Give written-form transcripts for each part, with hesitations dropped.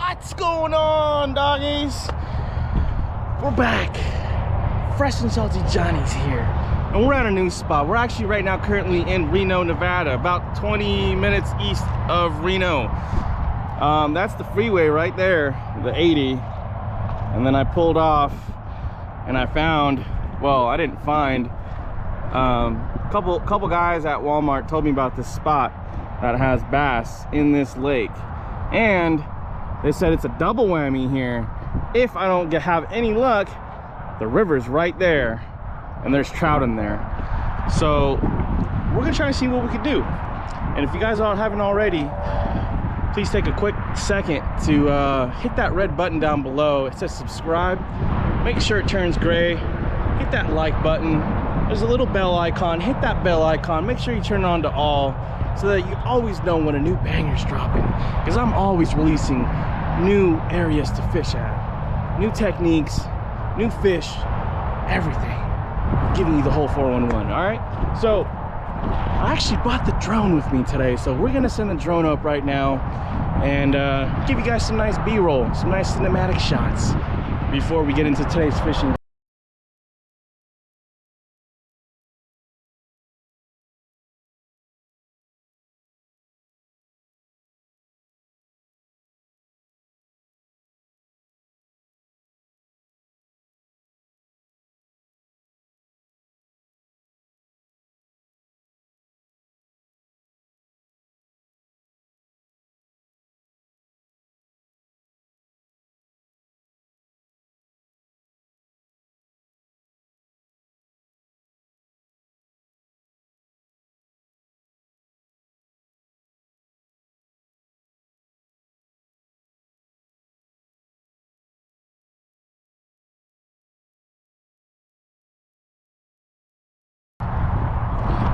What's going on, doggies? We're back. Fresh and Salty Johnny's here. And we're at a new spot. We're actually right now currently in Reno, Nevada, about 20 minutes east of Reno. That's the freeway right there, the 80. And then I pulled off and I found, well, I didn't find, couple guys at Walmart told me about this spot that has bass in this lake. And they said it's a double whammy here. If I don't have any luck, the river's right there and there's trout in there. So we're gonna try to see what we can do. And if you guys haven't already, please take a quick second to hit that red button down below. It says subscribe. Make sure it turns gray. Hit that like button. There's a little bell icon. Hit that bell icon. Make sure you turn it on to all so that you always know when a new banger's dropping. Because I'm always releasing new areas to fish at. New techniques, new fish, everything. Giving you the whole 411, all right? So I actually brought the drone with me today, so we're gonna send the drone up right now and give you guys some nice B-roll, some nice cinematic shots before we get into today's fishing.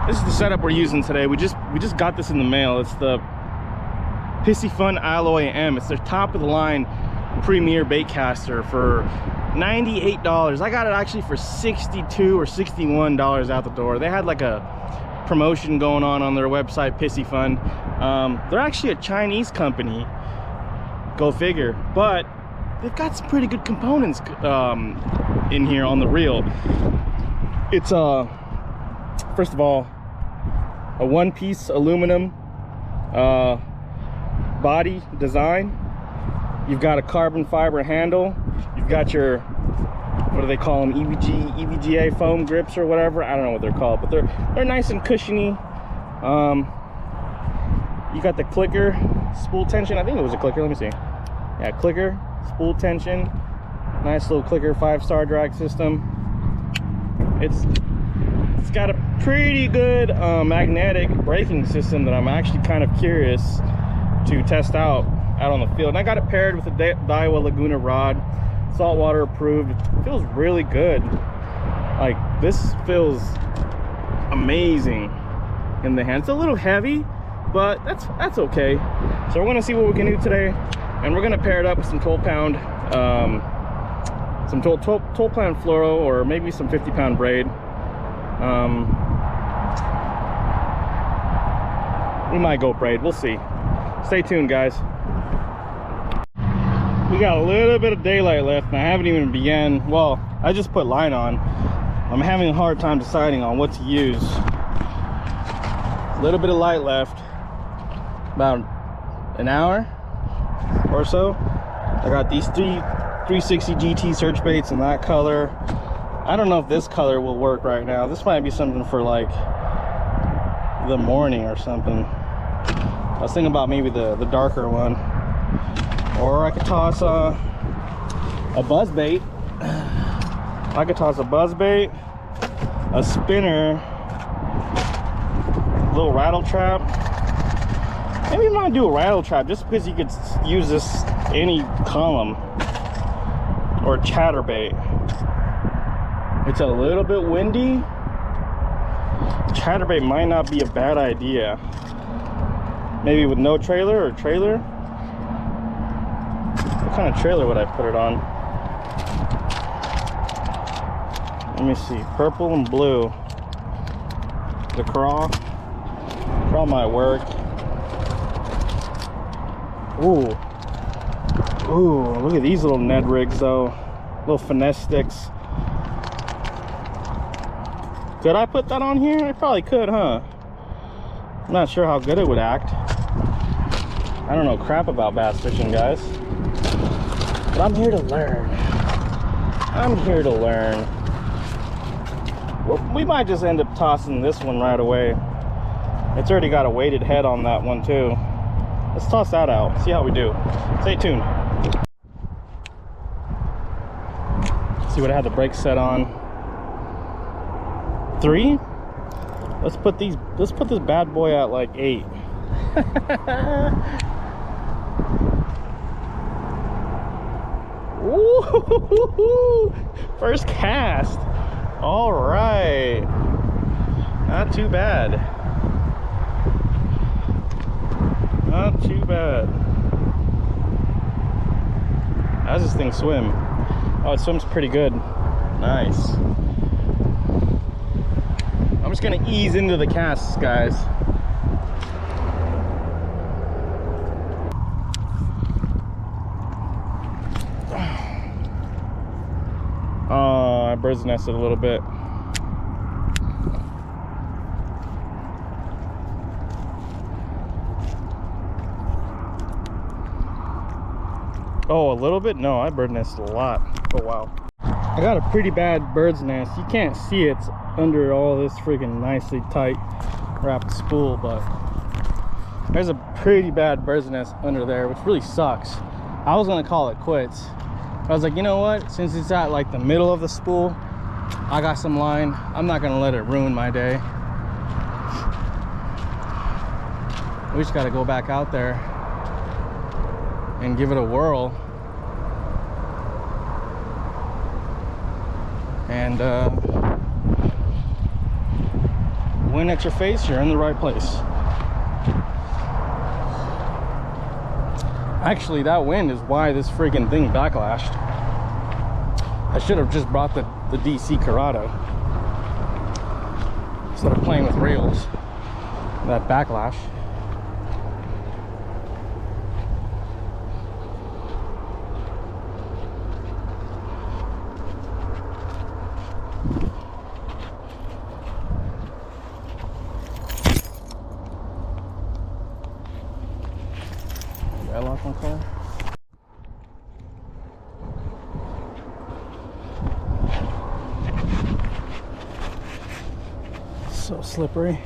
This is the setup we're using today. We just got this in the mail. It's the Piscifun Alloy M. It's their top of the line premier baitcaster for $98. I got it actually for $62 or $61 out the door. They had like a promotion going on their website, Piscifun. They're actually a Chinese company, go figure, but they've got some pretty good components in here on the reel. It's first of all, a one-piece aluminum body design. You've got a carbon fiber handle. You've got your, what do they call them, EVGA foam grips or whatever. I don't know what they're called, but they're nice and cushiony. You got the clicker spool tension. I think it was a clicker. Let me see. Yeah, clicker spool tension. Nice little clicker 5-star drag system. It's got a pretty good magnetic braking system that I'm actually kind of curious to test out on the field. And I got it paired with a Daiwa Laguna rod, saltwater approved. It feels really good. Like, this feels amazing in the hand. It's a little heavy, but that's okay. So we're gonna see what we can do today, and we're gonna pair it up with some 12-pound fluoro, or maybe some 50-pound braid. We might go braid, we'll see. Stay tuned, guys. We got a little bit of daylight left and I haven't even began. Well, I just put line on. I'm having a hard time deciding on what to use. A little bit of light left, about an hour or so. I got these 360 GT search baits in that color. I don't know if this color will work right now. This might be something for like the morning or something. I was thinking about maybe the darker one. Or I could toss a buzz bait. I could toss a buzz bait, a spinner, little rattle trap. Maybe you might do a rattle trap just because you could use this any column, or chatterbait. It's a little bit windy. Chatterbait might not be a bad idea. Maybe with no trailer or trailer. What kind of trailer would I put it on? Let me see. Purple and blue. The crawl might work. Ooh, Ooh, look at these little Ned rigs though. Little finesse sticks. Could I put that on here? I probably could, huh? I'm not sure how good it would act. I don't know crap about bass fishing, guys. But I'm here to learn. I'm here to learn. Well, we might just end up tossing this one right away. It's already got a weighted head on that one too. Let's toss that out, see how we do. Stay tuned. See what I had the brakes set on. 3. Let's put this bad boy at like 8. Ooh, first cast. All right, not too bad. Not too bad. How's this thing swim? Oh, it swims pretty good. Nice. I'm just gonna ease into the casts, guys. Oh, I bird's nested a little bit. Oh, a little bit? No, I bird nested a lot. Oh, wow. I got a pretty bad bird's nest. You can't see it under all this freaking nicely tight wrapped spool, but there's a pretty bad bird's nest under there, which really sucks. I was gonna call it quits. I was like, you know what? Since it's at like the middle of the spool, I got some line. I'm not gonna let it ruin my day. We just gotta go back out there and give it a whirl. And wind at your face, you're in the right place. Actually, that wind is why this freaking thing backlashed. I should have just brought the DC Corrado instead of playing with rails. That backlash. Did I lock my car? So slippery.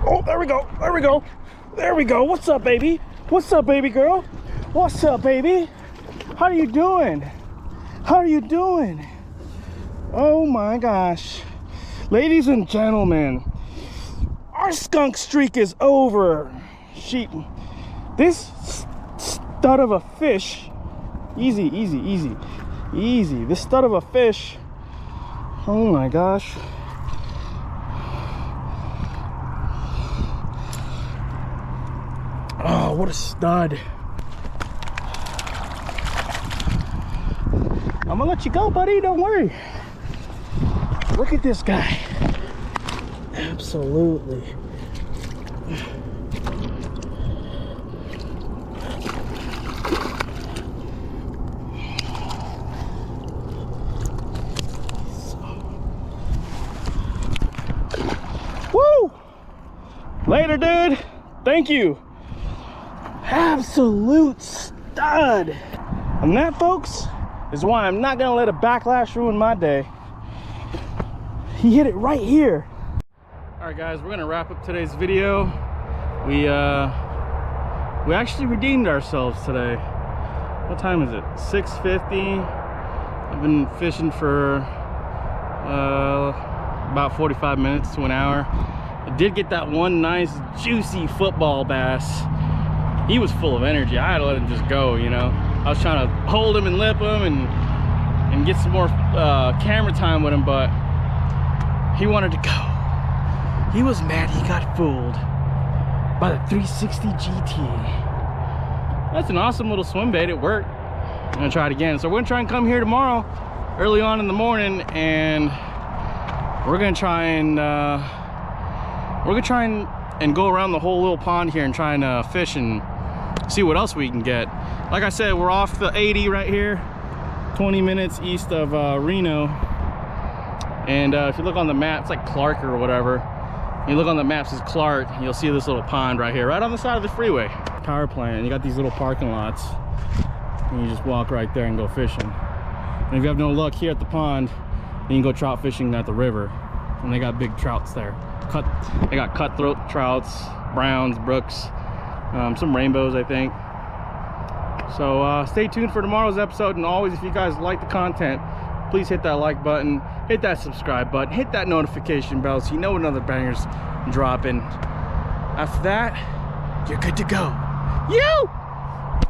Oh, there we go, there we go, there we go. What's up, baby? What's up, baby girl? What's up, baby? How are you doing? How are you doing? Oh my gosh. Ladies and gentlemen, our skunk streak is over. This stud of a fish, easy, easy, easy, easy. This stud of a fish, oh my gosh. Oh, what a stud. I'm gonna let you go, buddy, don't worry. Look at this guy. Absolutely. Woo! Later, dude. Thank you. Absolute stud. And that, folks, is why I'm not gonna let a backlash ruin my day. He hit it right here. All right, guys, we're gonna wrap up today's video. We We actually redeemed ourselves today. What time is it? 6:50. I've been fishing for about 45 minutes to an hour. I did get that one nice juicy football bass. He was full of energy. I had to let him just go, you know. I was trying to hold him and lip him and get some more camera time with him, but he wanted to go. He was mad he got fooled by the 360 GT. That's an awesome little swim bait. It worked. I'm gonna try it again. So we're gonna try and come here tomorrow early on in the morning, and we're gonna try and go around the whole little pond here and try and fish and see what else we can get. Like I said, we're off the 80 right here, 20 minutes east of Reno. And if you look on the map, it's like Clark or whatever. You look on the maps, it's Clark, you'll see this little pond right here, right on the side of the freeway. Power plant, you got these little parking lots, and you just walk right there and go fishing. And if you have no luck here at the pond, you can go trout fishing at the river, and they got big trouts there. They got cutthroat trouts, browns, brooks, some rainbows, I think. So stay tuned for tomorrow's episode, and always, if you guys like the content, please hit that like button, hit that subscribe button, hit that notification bell so you know when another banger's dropping. After that, you're good to go. You!